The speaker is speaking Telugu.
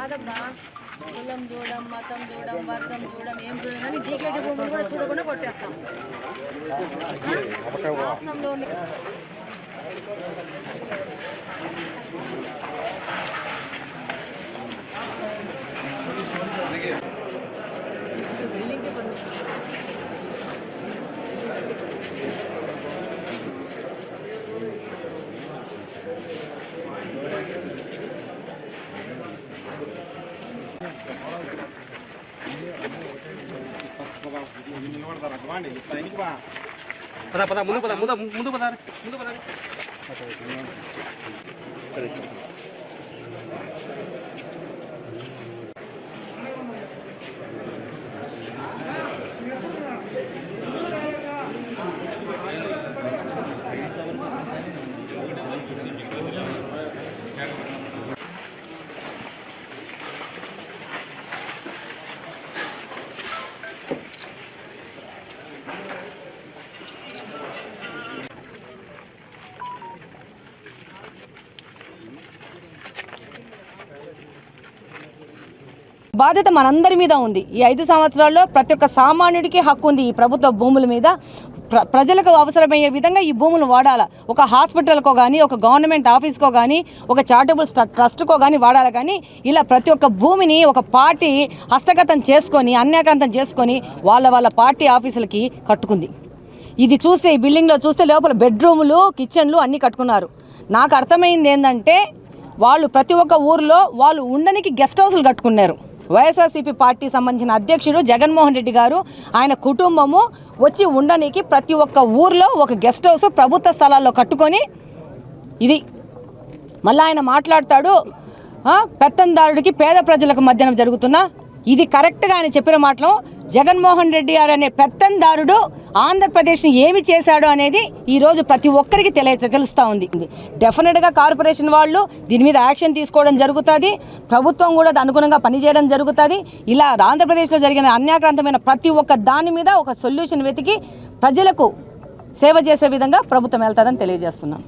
కాదబ్బా కులం చూడం మతం చూడం వర్గం చూడం ఏం చూడం కానీ డీకేటీ భూములు కూడా చూడకుండా కొట్టేస్తాం. రాష్ట్రంలో బిల్డింగ్కి పర్మిషన్ పద పద ముందు పద ముందు ముందు పద ముందు పద. బాధ్యత మనందరి మీద ఉంది. ఈ 5 సంవత్సరాల్లో ప్రతి ఒక్క సామాన్యుడికి హక్కు ఉంది ఈ ప్రభుత్వ భూముల మీద. ప్రజలకు అవసరమయ్యే విధంగా ఈ భూములు వాడాలి. ఒక హాస్పిటల్కో కానీ, ఒక గవర్నమెంట్ ఆఫీస్కో కానీ, ఒక చారిటబుల్ ట్రస్ట్కో కానీ వాడాలి. కానీ ఇలా ప్రతి ఒక్క భూమిని ఒక పార్టీ హస్తగతం చేసుకొని, అన్యాక్రాంతం చేసుకొని వాళ్ళ పార్టీ ఆఫీసులకి కట్టుకుంది. ఇది చూస్తే, ఈ బిల్డింగ్లో చూస్తే లోపల బెడ్రూములు, కిచెన్లు అన్నీ కట్టుకున్నారు. నాకు అర్థమైంది ఏంటంటే వాళ్ళు ప్రతి ఒక్క ఊర్లో వాళ్ళు ఉండడానికి గెస్ట్ హౌస్లు కట్టుకున్నారు. వైఎస్ఆర్సీపీ పార్టీ సంబంధించిన అధ్యక్షుడు జగన్మోహన్ రెడ్డి గారు, ఆయన కుటుంబము వచ్చి ఉండడానికి ప్రతి ఒక్క ఊర్లో ఒక గెస్ట్ హౌస్ ప్రభుత్వ స్థలాల్లో కట్టుకొని, ఇది మళ్ళీ ఆయన మాట్లాడతాడు పెత్తందారుడికి పేద ప్రజలకు మధ్యన జరుగుతున్న, ఇది కరెక్ట్గా ఆయన చెప్పిన మాటలు. జగన్మోహన్ రెడ్డి గారు అనే పెత్తందారుడు ఆంధ్రప్రదేశ్ని ఏమి చేశాడు అనేది ఈరోజు ప్రతి ఒక్కరికి తెలుస్తూ ఉంది. డెఫినెట్గా కార్పొరేషన్ వాళ్ళు దీని మీద యాక్షన్ తీసుకోవడం జరుగుతుంది. ప్రభుత్వం కూడా అనుగుణంగా పనిచేయడం జరుగుతుంది. ఇలా ఆంధ్రప్రదేశ్లో జరిగిన అన్యాక్రాంతమైన ప్రతి ఒక్క దాని మీద ఒక సొల్యూషన్ వెతికి ప్రజలకు సేవ చేసే విధంగా ప్రభుత్వం వెళ్తుందని తెలియజేస్తున్నాం.